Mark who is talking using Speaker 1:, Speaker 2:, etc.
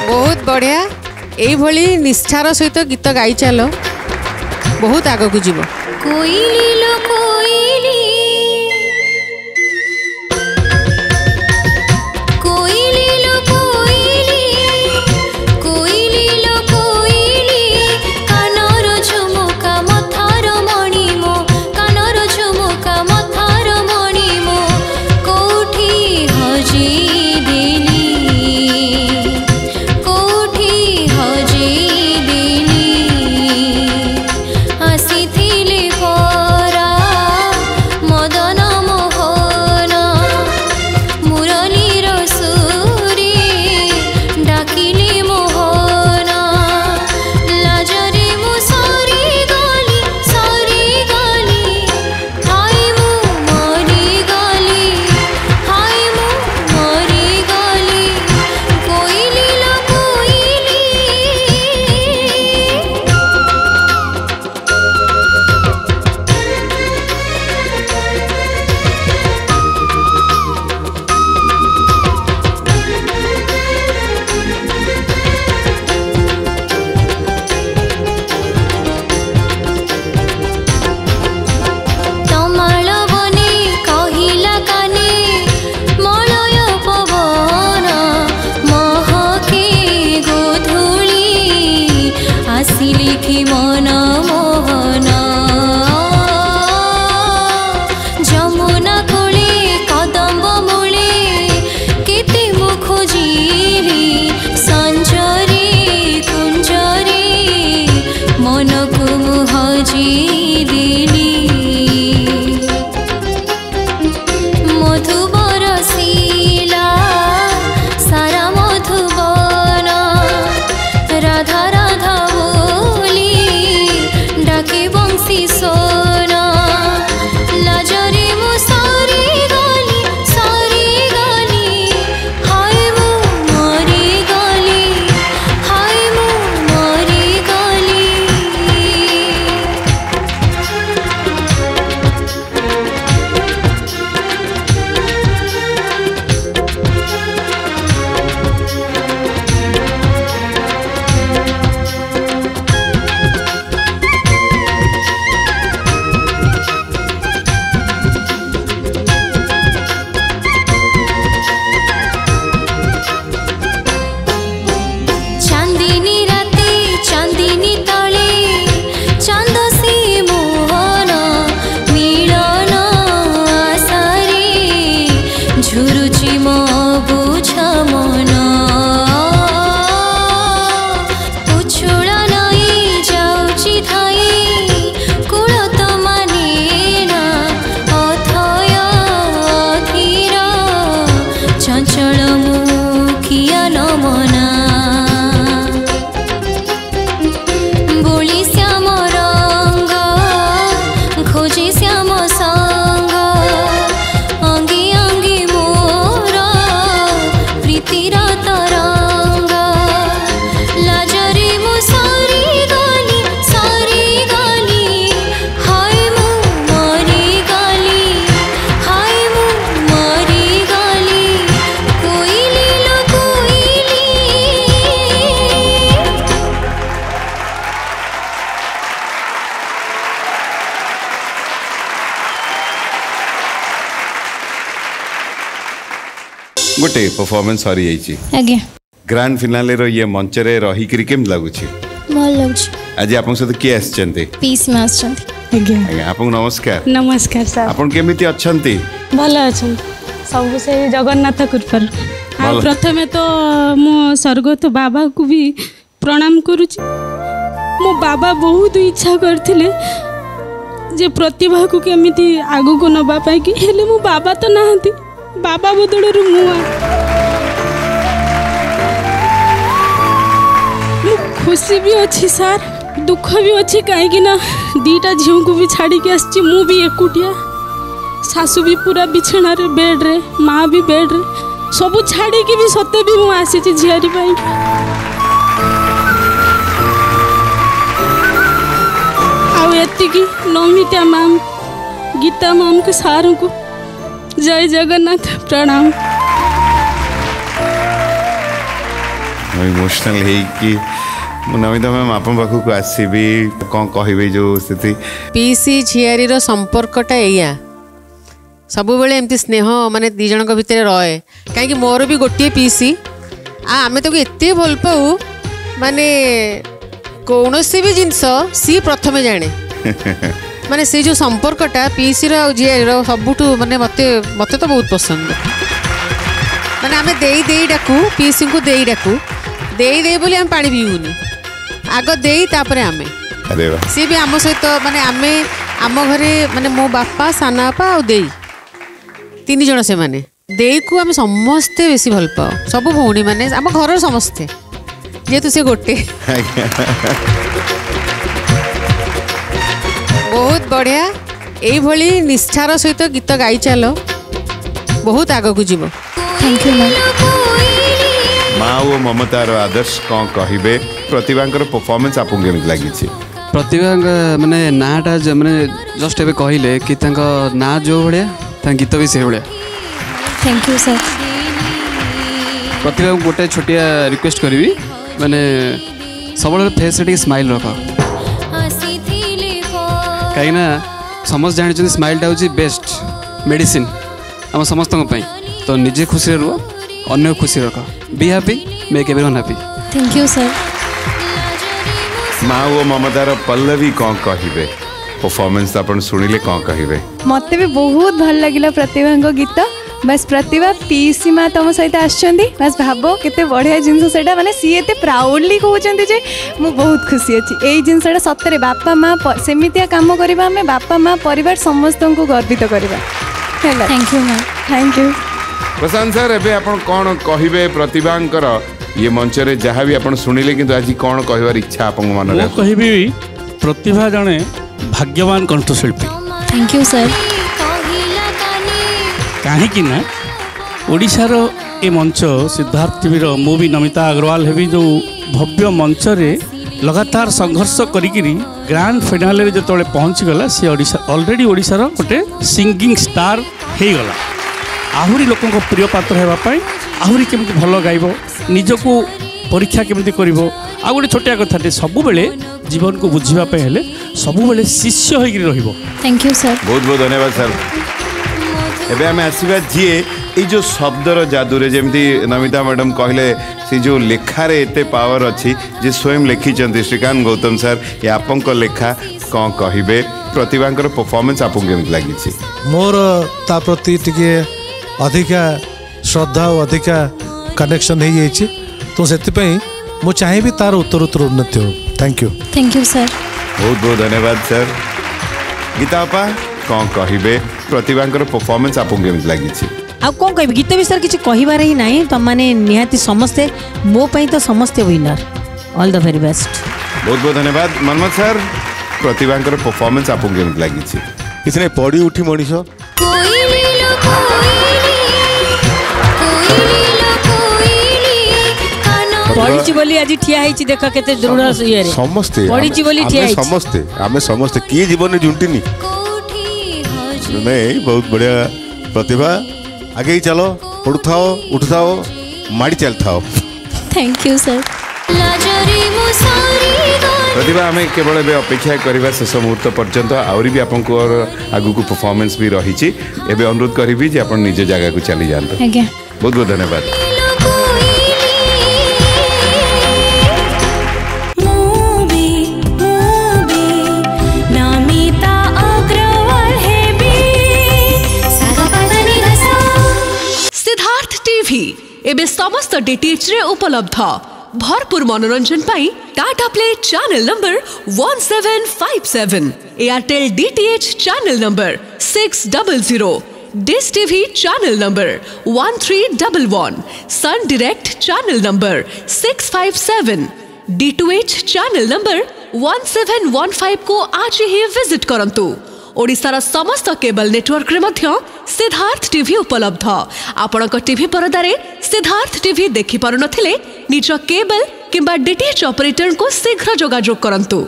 Speaker 1: बहुत बढ़िया यही निष्ठार सहित गीत गाई चल बहुत आग को जीव।
Speaker 2: कोइली लो कोइली कोइली लो कोइली कोइली लो कोइली कानर झुमुका मथार मणि मो कानर झुमुका मथार मणि मो कोठी हजी देली कोठी हजी देली आसीथिले परा मदन मोहन मुरलीर सुरे डाकिले मोहन लाजरे मु सरी गली हाय मु मरी गली हाय मु मरी गली कोइली लो कोइली तमाल बने कहिला काने मलय पवन महके गोधूली आसिले कि मन मोहन जमुना कोले कदम्ब मूले केते मु खोजिली संजरे कुंजरे मन को मु हजी देली मधु बरसीला सारा मधुबन राधा राधा बोली डाके बंसी सोना लाजरे मु सारी गली हाय मु मरी गली हाय मु मरी गली चांदिनी राते चांदिनी तले चांद से मोहन मिलन आसारे झुरुची मो बुझ मन उछुला नई जाउची थाई कुल तो माने ना अथय अधीर चंचल मुखिया नमना बोली श्याम रंग खोजे श्याम संग अंगे अंगे मोर प्रीतिर तरंग लाजरे मु सारी गली हाय मु मरी गली हाय मु मरी गली कोइली लो कोइली
Speaker 3: गोटे परफॉर्मेंस सरी जाइए
Speaker 4: आज्ञा
Speaker 3: ग्रांड फिनाले रो ये मंच रे रही करी केम लागु छी
Speaker 4: भल लागुछ
Speaker 3: आज आपन सहित के आछंते
Speaker 4: पीस में आछंती
Speaker 5: आज्ञा
Speaker 3: आज्ञा आपन नमस्कार
Speaker 5: नमस्कार सर
Speaker 3: आपन केमिति अछंती
Speaker 5: भल अछन सब से जगन्नाथ कृपा
Speaker 3: भल।
Speaker 5: प्रथमे तो मो स्वर्गत बाबा को भी प्रणाम करूची मो बाबा बहुत इच्छा करथिले जे प्रतिभा को केमिति आगु को नबा पाई कि हेले मो बाबा तो नाहंती बाबा बदलरू मु खुशी भी अच्छी सार दुख भी अच्छी कहीं ना दीटा झील को भी छाड़ी के आसी मु भी एकुटिया सासू भी पूरा बिछना रे बेड रे माँ भी बेड रे सबू छाड़ी की भी सत्य भी मु आसी झियारी पाई आउ एतिकी नमिता मैम गीता मैम के सार को जय जगन्नाथ प्रणाम।
Speaker 3: इमोशनल है कि नमिता मैम आप पाखक आसबि कौन कहे जो स्थिति
Speaker 1: पीसी झियारी संपर्कटा या सब बेले एमती स्नेह माने दी जन भितर रहे कहीं मोर भी गोटे पीसी आमे तो एत भल पाऊ माने कौन भी जिनस सी प्रथमे जाने माने से जो संपर्कटा पीसी झियारी सबुठ माने मत मत तो बहुत पसंद माने आमे दे डाकू पीसी को दे डाकू दे बोली आम पानी पीऊनी आग दे तापर आमे सी भी आम सहित माने आमे आम घरे माने मो बापा साना बापा आ दे तीन जन से माने दे को आम समस्ते बेसी भल पाओ सब भौणी माने आम घर समस्ते जेतु से गोटे बहुत बढ़िया यही निष्ठार सहित गीत गाई चल बहुत आग को जीव
Speaker 2: थैंक यू मैम
Speaker 3: माँ और ममतार आदर्श कौन कहे प्रतिभा परफॉर्मेंस आपको केମିତି लगी
Speaker 4: प्रतिभा माने नाटा माने जस्ट एबे कहले कि ना जो भाया गीत भी से भाया
Speaker 2: थैंक यू सर
Speaker 4: प्रतिभा गोटे छोटिया रिक्वेस्ट करी माने सब फेस टे स्माइल रख कहीं समस्त जानी स्माइलटा हूँ बेस्ट मेडिसिन आम समस्त तो निजे खुशी रुह अन्य खुशी रख be happy make everyone happy
Speaker 2: thank you sir
Speaker 3: माँ और ममतार पल्लवी कौन कहे परफॉर्मेंस अपन शुणिले कौन कहे
Speaker 6: मत भी बहुत भल लगे प्रतिभा गीत बस प्रतिभा पीसी माँ तुम सहित आसछंदी बस भाव केते बढ़िया जिनस सेटा माने सी एते प्राउडली कहउचंदी जे मु बहुत खुशी अछि एई जिनसटा सत्तरे बापा माँ सेमितिया काम करबा हमें बापा माँ परिवार समस्त को गर्वित करबा हैला
Speaker 2: thank you ma'am
Speaker 6: thank you
Speaker 3: Prashant sir एबे आपण कौन कहे प्रतिभांकर ये मंच रे जहाँ भी आपण शुणिले किंतु आज कौन कहबार इच्छा आपन मन रे
Speaker 7: कहबी प्रतिभा जने भाग्यवान कंठशिल्पी
Speaker 2: थैंक यू सर
Speaker 7: कहीं ना ओडिशार ए मंच सिद्धार्थ टीवी मुवी नमिता अग्रवाल हेबी जो भव्य मंच रे लगातार संघर्ष करिकिरी ग्रांड फाइनाल रे जतले पहुंची गला सी ओडिशा ऑलरेडी ओडिशार गोटे सिंगिंग स्टार हे गला आहुरी लोकों को प्रिय पात्र हेबा पई आहुरी केमति भलो गाइबो निजको परीक्षा केमति करिवो आ गोटे छोटिया कथाटे सब बेले जीवन को बुझिबा पे हेले सब बेले शिष्य होइकरी रहिबो
Speaker 2: थैंक यू सर
Speaker 3: बहुत बहुत धन्यवाद सर एबे आम आसवा जी ये जो शब्दर जादूरे जमी नमिता मैडम कहले से जो लेखार एते पावर अच्छी जे स्वयं लिखिं श्रीकांत गौतम सर ये आपण लेखा कौन कहे प्रतिभा परफॉर्मेंस आपको केମିତି लगी
Speaker 8: मोर ता प्रति टिके अधिका श्रद्धा और अधिका कनेक्शन हो जाइए तो से मु चाहिए तार उत्तरोत्तर उन्नति हो थैंक यू
Speaker 2: सर
Speaker 3: बहुत बहुत धन्यवाद सर गीता अपा कौन कहे प्रतिभा परफॉर्मेंस आपको केମିତି लगी
Speaker 9: आ कौन कह गीत विषय किसी कहबार ही ना तुम मैंने निहाती समस्ते मो पई तो समस्ते winner all the very best
Speaker 3: बहुत बहुत धन्यवाद मनमत सर प्रतिभा परफॉर्मेंस आपको केମିତି लगी किसी ने पड़ी उठी मनीष
Speaker 9: पढ़ी बोली आज ठिया है देख केते दृढ़ ये
Speaker 3: समस्ते
Speaker 9: पढ़ी बोली ठिया है
Speaker 3: समस्ते आमे समस्ते किए जीवन में झुंटिनी नहीं बहुत बढ़िया प्रतिभा आगे ही चलो पढ़ुथाओ उठुथाओ माड़ी चलथाओ
Speaker 2: थैंक यू सर
Speaker 3: प्रतिभा आम केवल ए अपेक्षा करवा शेष मुहूर्त पर्यंत आहरी भी आपको आगु को परफॉर्मेंस भी रही एवं अनुरोध करी जे आप निज जगह को चली जाते बहुत बहुत धन्यवाद
Speaker 10: एबे समस्त डीटीएच रे उपलब्ध भरपूर मनोरंजन पाई Tata Play channel number 1757 Airtel DTH channel number 600 Dish TV channel number 1311 Sun Direct channel number 657 D2H channel number 1715 को आज ही विजिट करंतु ओडिशार समस्त केबल नेटवर्क रे मध्य सिद्धार्थ टीवी उपलब्ध आपणक टीवी परदारे सिद्धार्थ टीवी देखि पारु नथिले निज केबल किंबा डीटीएच ऑपरेटर को शीघ्र जोगाजोग करंतु।